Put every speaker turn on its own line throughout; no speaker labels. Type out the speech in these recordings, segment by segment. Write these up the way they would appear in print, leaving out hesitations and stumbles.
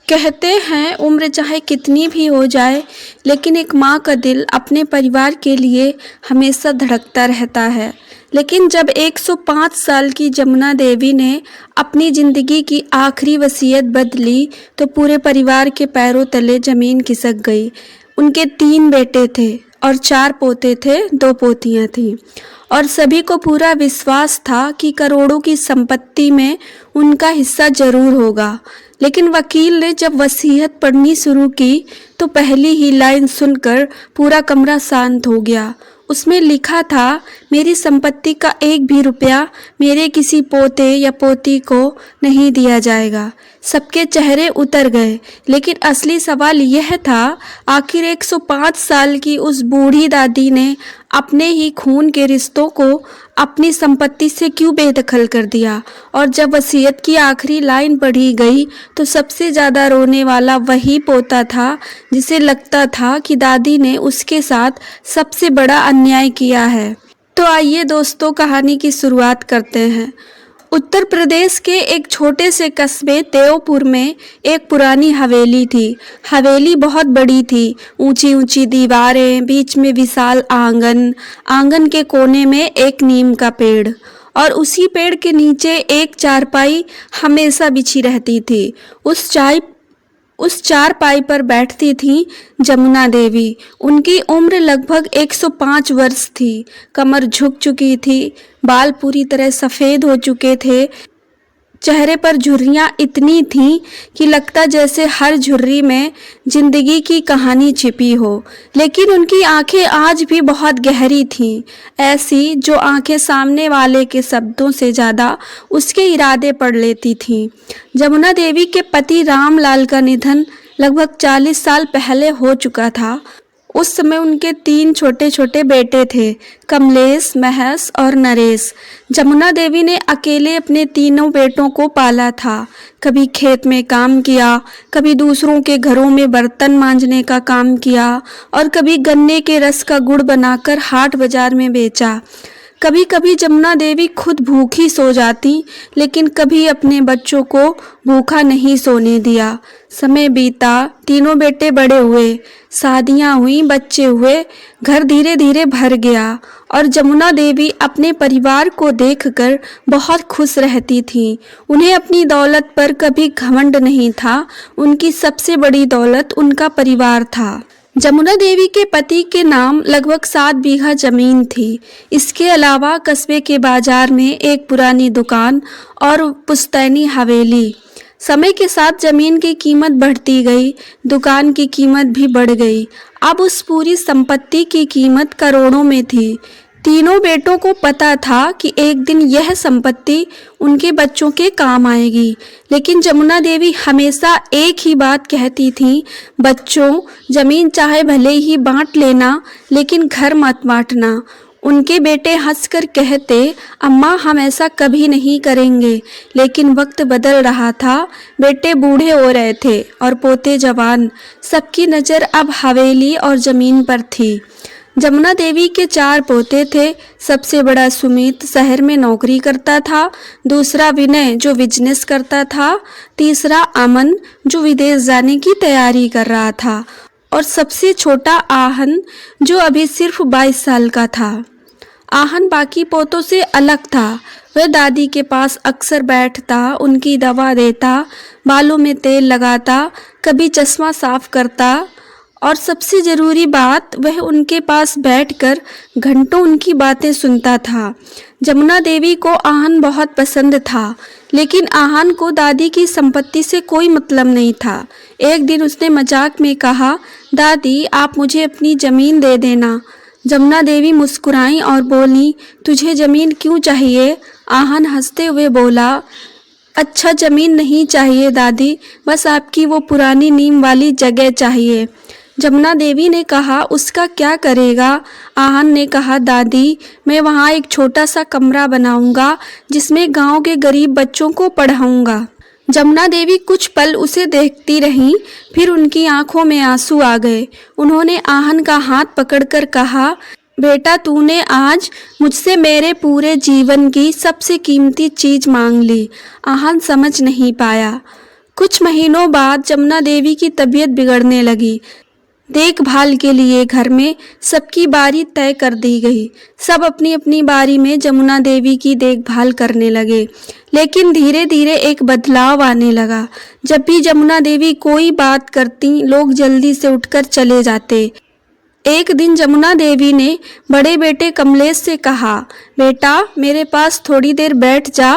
कहते हैं उम्र चाहे कितनी भी हो जाए, लेकिन एक माँ का दिल अपने परिवार के लिए हमेशा धड़कता रहता है। लेकिन जब 105 साल की जमुना देवी ने अपनी ज़िंदगी की आखिरी वसीयत बदली, तो पूरे परिवार के पैरों तले ज़मीन खिसक गई। उनके 3 बेटे थे और 4 पोते थे, 2 पोतियाँ थीं। और सभी को पूरा विश्वास था कि करोड़ों की संपत्ति में उनका हिस्सा जरूर होगा। लेकिन वकील ने जब वसीयत पढ़नी शुरू की, तो पहली ही लाइन सुनकर पूरा कमरा शांत हो गया। उसमें लिखा था, मेरी संपत्ति का 1 भी रुपया मेरे किसी पोते या पोती को नहीं दिया जाएगा। सबके चेहरे उतर गए, लेकिन असली सवाल यह था, आखिर 105 साल की उस बूढ़ी दादी ने अपने ही खून के रिश्तों को अपनी संपत्ति से क्यों बेदखल कर दिया। और जब वसीयत की आखिरी लाइन पढ़ी गई, तो सबसे ज़्यादा रोने वाला वही पोता था जिसे लगता था कि दादी ने उसके साथ सबसे बड़ा अन्याय किया है। तो आइए दोस्तों, कहानी की शुरुआत करते हैं। उत्तर प्रदेश के एक छोटे से कस्बे देवपुर में एक पुरानी हवेली थी। हवेली बहुत बड़ी थी, ऊंची ऊंची दीवारें, बीच में विशाल आंगन, आंगन के कोने में एक नीम का पेड़ और उसी पेड़ के नीचे एक चारपाई हमेशा बिछी रहती थी। उस चारपाई पर बैठती थी जमुना देवी। उनकी उम्र लगभग 105 वर्ष थी। कमर झुक चुकी थी, बाल पूरी तरह सफ़ेद हो चुके थे। चेहरे पर झुर्रियाँ इतनी थीं कि लगता जैसे हर झुर्री में जिंदगी की कहानी छिपी हो। लेकिन उनकी आंखें आज भी बहुत गहरी थीं, ऐसी जो आंखें सामने वाले के शब्दों से ज़्यादा उसके इरादे पढ़ लेती थीं। जमुना देवी के पति रामलाल का निधन लगभग 40 साल पहले हो चुका था। उस समय उनके 3 छोटे छोटे बेटे थे, कमलेश, महेश और नरेश। जमुना देवी ने अकेले अपने तीनों बेटों को पाला था। कभी खेत में काम किया, कभी दूसरों के घरों में बर्तन मांजने का काम किया और कभी गन्ने के रस का गुड़ बनाकर हाट बाजार में बेचा। कभी कभी जमुना देवी खुद भूखी सो जाती, लेकिन कभी अपने बच्चों को भूखा नहीं सोने दिया। समय बीता, तीनों बेटे बड़े हुए, शादियां हुई, बच्चे हुए, घर धीरे धीरे भर गया और जमुना देवी अपने परिवार को देखकर बहुत खुश रहती थी। उन्हें अपनी दौलत पर कभी घमंड नहीं था। उनकी सबसे बड़ी दौलत उनका परिवार था। जमुना देवी के पति के नाम लगभग 7 बीघा जमीन थी। इसके अलावा कस्बे के बाजार में एक पुरानी दुकान और पुश्तैनी हवेली। समय के साथ जमीन की कीमत बढ़ती गई, दुकान की कीमत भी बढ़ गई। अब उस पूरी संपत्ति की कीमत करोड़ों में थी। तीनों बेटों को पता था कि एक दिन यह संपत्ति उनके बच्चों के काम आएगी। लेकिन जमुना देवी हमेशा एक ही बात कहती थी, बच्चों, जमीन चाहे भले ही बांट लेना, लेकिन घर मत बांटना। उनके बेटे हंसकर कहते, अम्मा, हम ऐसा कभी नहीं करेंगे। लेकिन वक्त बदल रहा था, बेटे बूढ़े हो रहे थे और पोते जवान। सबकी नज़र अब हवेली और ज़मीन पर थी। जमुना देवी के 4 पोते थे। सबसे बड़ा सुमित शहर में नौकरी करता था, दूसरा विनय जो बिजनेस करता था, तीसरा अमन जो विदेश जाने की तैयारी कर रहा था और सबसे छोटा आहन जो अभी सिर्फ 22 साल का था। आहन बाकी पोतों से अलग था। वह दादी के पास अक्सर बैठता, उनकी दवा देता, बालों में तेल लगाता, कभी चश्मा साफ करता और सबसे ज़रूरी बात, वह उनके पास बैठकर घंटों उनकी बातें सुनता था। जमुना देवी को आहन बहुत पसंद था, लेकिन आहन को दादी की संपत्ति से कोई मतलब नहीं था। एक दिन उसने मजाक में कहा, दादी, आप मुझे अपनी ज़मीन दे देना। जमुना देवी मुस्कुराई और बोली, तुझे ज़मीन क्यों चाहिए? आहन हंसते हुए बोला, अच्छा, ज़मीन नहीं चाहिए दादी, बस आपकी वो पुरानी नीम वाली जगह चाहिए। जमुना देवी ने कहा, उसका क्या करेगा? आहन ने कहा, दादी, मैं वहाँ एक छोटा सा कमरा बनाऊंगा जिसमें गांव के गरीब बच्चों को पढ़ाऊंगा। जमुना देवी कुछ पल उसे देखती रहीं, फिर उनकी आंखों में आंसू आ गए। उन्होंने आहन का हाथ पकड़कर कहा, बेटा, तूने आज मुझसे मेरे पूरे जीवन की सबसे कीमती चीज़ मांग ली। आहन समझ नहीं पाया। कुछ महीनों बाद जमुना देवी की तबीयत बिगड़ने लगी। देखभाल के लिए घर में सबकी बारी तय कर दी गई। सब अपनी अपनी बारी में जमुना देवी की देखभाल करने लगे। लेकिन धीरे धीरे एक बदलाव आने लगा। जब भी जमुना देवी कोई बात करती, लोग जल्दी से उठकर चले जाते। एक दिन जमुना देवी ने बड़े बेटे कमलेश से कहा, बेटा मेरे पास थोड़ी देर बैठ जा,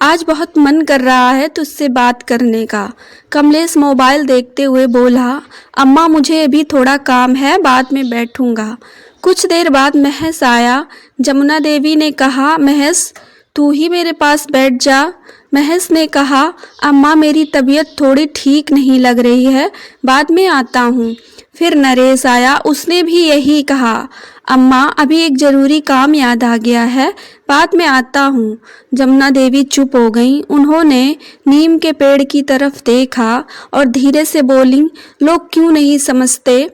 आज बहुत मन कर रहा है तुझसे बात करने का। कमलेश मोबाइल देखते हुए बोला, अम्मा मुझे अभी थोड़ा काम है, बाद में बैठूंगा। कुछ देर बाद महेश आया। जमुना देवी ने कहा, महेश तू ही मेरे पास बैठ जा। महेश ने कहा, अम्मा मेरी तबीयत थोड़ी ठीक नहीं लग रही है, बाद में आता हूँ। फिर नरेश आया, उसने भी यही कहा, अम्मा अभी एक जरूरी काम याद आ गया है, बाद में आता हूँ। जमुना देवी चुप हो गईं। उन्होंने नीम के पेड़ की तरफ देखा और धीरे से बोलीं, लोग क्यों नहीं समझते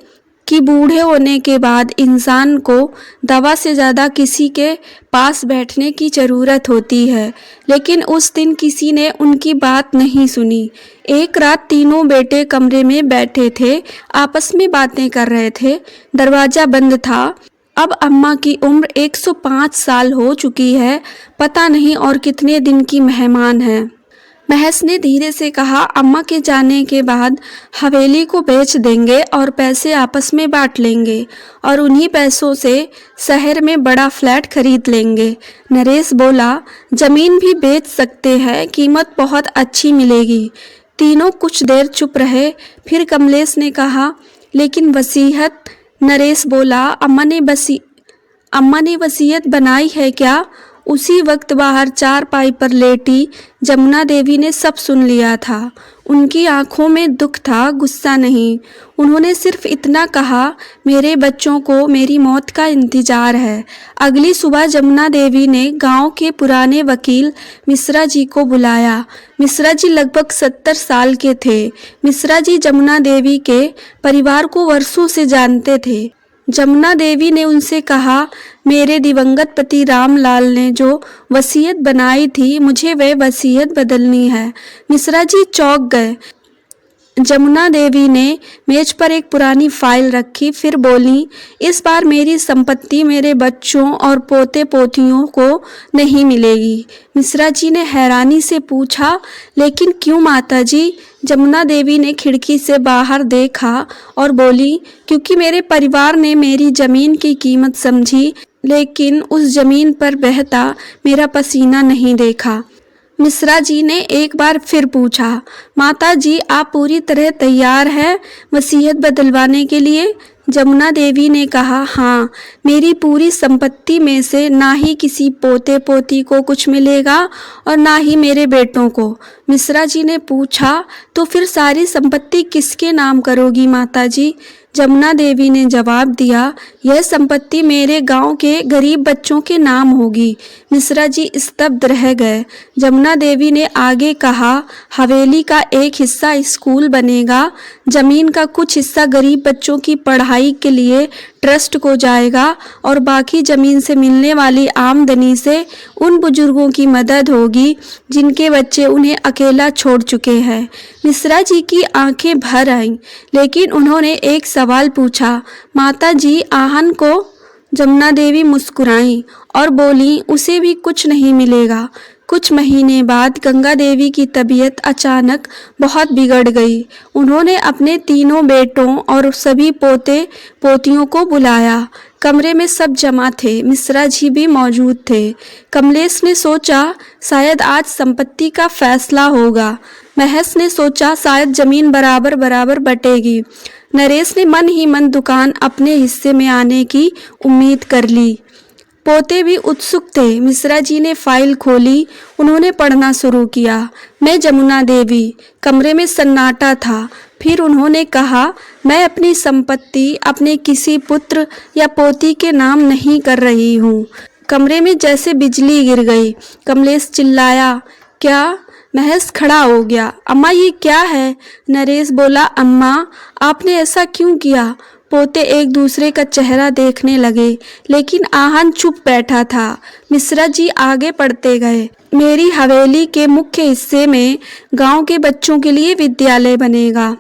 कि बूढ़े होने के बाद इंसान को दवा से ज़्यादा किसी के पास बैठने की ज़रूरत होती है। लेकिन उस दिन किसी ने उनकी बात नहीं सुनी। एक रात तीनों बेटे कमरे में बैठे थे, आपस में बातें कर रहे थे। दरवाज़ा बंद था। अब अम्मा की उम्र 105 साल हो चुकी है, पता नहीं और कितने दिन की मेहमान है। महेश ने धीरे से कहा, अम्मा के जाने के बाद हवेली को बेच देंगे और पैसे आपस में बांट लेंगे और उन्हीं पैसों से शहर में बड़ा फ्लैट खरीद लेंगे। नरेश बोला, जमीन भी बेच सकते हैं, कीमत बहुत अच्छी मिलेगी। तीनों कुछ देर चुप रहे। फिर कमलेश ने कहा, लेकिन वसीयत? नरेश बोला, अम्मा ने वसीयत बनाई है क्या? उसी वक्त बाहर चारपाई पर लेटी जमुना देवी ने सब सुन लिया था। उनकी आंखों में दुख था, गुस्सा नहीं। उन्होंने सिर्फ इतना कहा, मेरे बच्चों को मेरी मौत का इंतजार है। अगली सुबह जमुना देवी ने गांव के पुराने वकील मिश्रा जी को बुलाया। मिश्रा जी लगभग 70 साल के थे। मिश्रा जी जमुना देवी के परिवार को वर्षों से जानते थे। जमुना देवी ने उनसे कहा, मेरे दिवंगत पति रामलाल ने जो वसीयत बनाई थी, मुझे वह वसीयत बदलनी है। मिश्रा जी चौंक गए। जमुना देवी ने मेज पर एक पुरानी फाइल रखी, फिर बोली, इस बार मेरी संपत्ति मेरे बच्चों और पोते पोतियों को नहीं मिलेगी। मिश्रा जी ने हैरानी से पूछा, लेकिन क्यों माता जी? जमुना देवी ने खिड़की से बाहर देखा और बोली, क्योंकि मेरे परिवार ने मेरी जमीन की कीमत समझी, लेकिन उस जमीन पर बहता मेरा पसीना नहीं देखा। मिश्रा जी ने एक बार फिर पूछा, माता जी आप पूरी तरह तैयार हैं वसीयत बदलवाने के लिए? जमुना देवी ने कहा, हाँ, मेरी पूरी संपत्ति में से ना ही किसी पोते पोती को कुछ मिलेगा और ना ही मेरे बेटों को। मिश्रा जी ने पूछा, तो फिर सारी संपत्ति किसके नाम करोगी माता जी? जमुना देवी ने जवाब दिया, यह संपत्ति मेरे गांव के गरीब बच्चों के नाम होगी। मिश्रा जी स्तब्ध रह गए। जमुना देवी ने आगे कहा, हवेली का एक हिस्सा स्कूल बनेगा, जमीन का कुछ हिस्सा गरीब बच्चों की पढ़ाई के लिए ट्रस्ट को जाएगा और बाकी जमीन से मिलने वाली आमदनी से उन बुजुर्गों की मदद होगी जिनके बच्चे उन्हें अकेला छोड़ चुके हैं। मिश्रा जी की आंखें भर आईं, लेकिन उन्होंने एक सवाल पूछा, माता जी आहन को? जमुना देवी मुस्कुराईं और बोली, उसे भी कुछ नहीं मिलेगा। कुछ महीने बाद गंगा देवी की तबीयत अचानक बहुत बिगड़ गई। उन्होंने अपने तीनों बेटों और सभी पोते पोतियों को बुलाया। कमरे में सब जमा थे, मिश्रा जी भी मौजूद थे। कमलेश ने सोचा, शायद आज संपत्ति का फैसला होगा। महेश ने सोचा, शायद जमीन बराबर बराबर बटेगी। नरेश ने मन ही मन दुकान अपने हिस्से में आने की उम्मीद कर ली। पोते भी उत्सुक थे। मिश्रा जी ने फाइल खोली। उन्होंने पढ़ना शुरू किया। मैं जमुना देवी। कमरे में सन्नाटा था। फिर उन्होंने कहा, मैं अपनी संपत्ति अपने किसी पुत्र या पोती के नाम नहीं कर रही हूँ। कमरे में जैसे बिजली गिर गई। कमलेश चिल्लाया, क्या? महेश खड़ा हो गया। अम्मा ये क्या है? नरेश बोला, अम्मा आपने ऐसा क्यों किया? पोते एक दूसरे का चेहरा देखने लगे, लेकिन आहन चुप बैठा था। मिश्रा जी आगे बढ़ते गए। मेरी हवेली के मुख्य हिस्से में गांव के बच्चों के लिए विद्यालय बनेगा।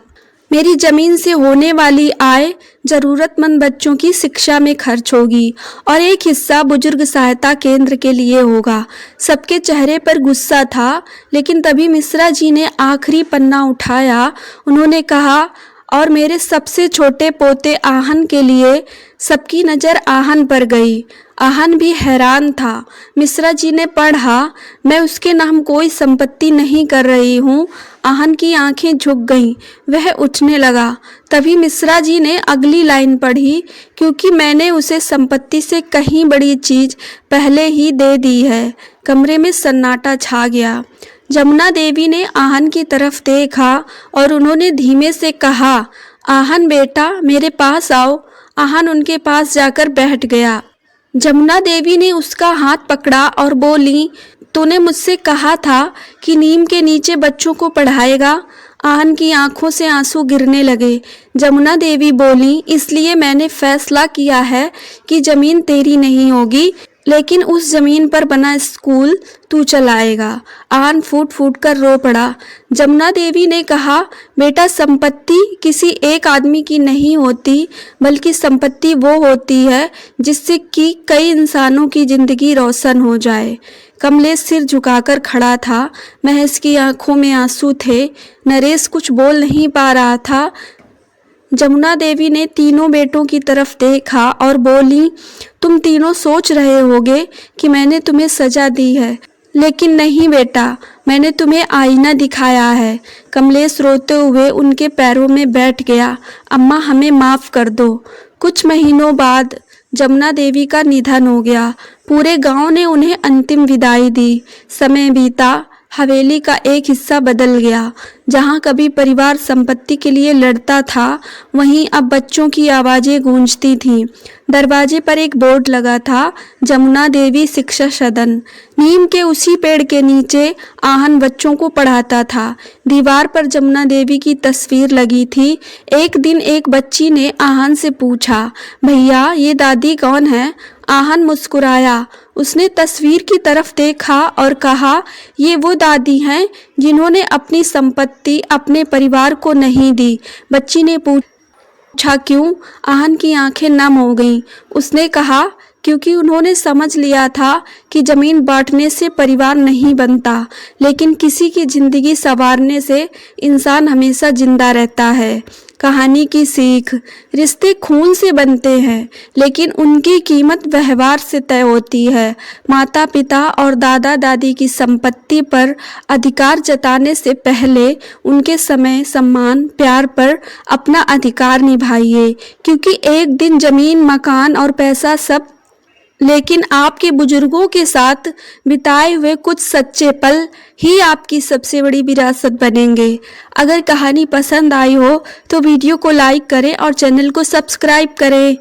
मेरी जमीन से होने वाली आय जरूरतमंद बच्चों की शिक्षा में खर्च होगी और एक हिस्सा बुजुर्ग सहायता केंद्र के लिए होगा। सबके चेहरे पर गुस्सा था, लेकिन तभी मिश्रा जी ने आखिरी पन्ना उठाया। उन्होंने कहा, और मेरे सबसे छोटे पोते आहन के लिए। सबकी नज़र आहन पर गई। आहन भी हैरान था। मिश्रा जी ने पढ़ा, मैं उसके नाम कोई संपत्ति नहीं कर रही हूँ। आहन की आंखें झुक गईं। वह उठने लगा। तभी मिश्रा जी ने अगली लाइन पढ़ी, क्योंकि मैंने उसे संपत्ति से कहीं बड़ी चीज पहले ही दे दी है। कमरे में सन्नाटा छा गया। जमुना देवी ने आहन की तरफ देखा और उन्होंने धीमे से कहा, आहन बेटा, मेरे पास आओ। आहन उनके पास जाकर बैठ गया। जमुना देवी ने उसका हाथ पकड़ा और बोली, तूने मुझसे कहा था कि नीम के नीचे बच्चों को पढ़ाएगा। आहन की आंखों से आंसू गिरने लगे। जमुना देवी बोली, इसलिए मैंने फैसला किया है कि जमीन तेरी नहीं होगी, लेकिन उस जमीन पर बना स्कूल तू चलाएगा। आहन फूट फूट कर रो पड़ा। जमुना देवी ने कहा, बेटा, संपत्ति किसी एक आदमी की नहीं होती, बल्कि संपत्ति वो होती है जिससे कि कई इंसानों की जिंदगी रोशन हो जाए। कमलेश सिर झुकाकर खड़ा था। महेश की आंखों में आंसू थे। नरेश कुछ बोल नहीं पा रहा था। जमुना देवी ने तीनों बेटों की तरफ देखा और बोली, तुम तीनों सोच रहे होगे कि मैंने तुम्हें सजा दी है, लेकिन नहीं बेटा, मैंने तुम्हें आईना दिखाया है। कमलेश रोते हुए उनके पैरों में बैठ गया। अम्मा, हमें माफ़ कर दो। कुछ महीनों बाद जमुना देवी का निधन हो गया। पूरे गांव ने उन्हें अंतिम विदाई दी। समय बीता। हवेली का एक हिस्सा बदल गया। जहां कभी परिवार संपत्ति के लिए लड़ता था, वहीं अब बच्चों की आवाज़ें गूंजती थीं। दरवाजे पर एक बोर्ड लगा था, जमुना देवी शिक्षा सदन। नीम के उसी पेड़ के नीचे आहन बच्चों को पढ़ाता था। दीवार पर जमुना देवी की तस्वीर लगी थी। एक दिन एक बच्ची ने आहन से पूछा, भैया, ये दादी कौन है? आहन मुस्कुराया। उसने तस्वीर की तरफ देखा और कहा, ये वो दादी हैं जिन्होंने अपनी संपत्ति अपने परिवार को नहीं दी। बच्ची ने पूछा, क्यों? आहन की आंखें नम हो गईं। उसने कहा, क्योंकि उन्होंने समझ लिया था कि जमीन बांटने से परिवार नहीं बनता, लेकिन किसी की जिंदगी संवारने से इंसान हमेशा जिंदा रहता है। कहानी की सीख, रिश्ते खून से बनते हैं, लेकिन उनकी कीमत व्यवहार से तय होती है। माता पिता और दादा दादी की संपत्ति पर अधिकार जताने से पहले उनके समय, सम्मान, प्यार पर अपना अधिकार निभाइए, क्योंकि एक दिन जमीन, मकान और पैसा सब, लेकिन आपके बुजुर्गों के साथ बिताए हुए कुछ सच्चे पल ही आपकी सबसे बड़ी विरासत बनेंगे। अगर कहानी पसंद आई हो तो वीडियो को लाइक करें और चैनल को सब्सक्राइब करें।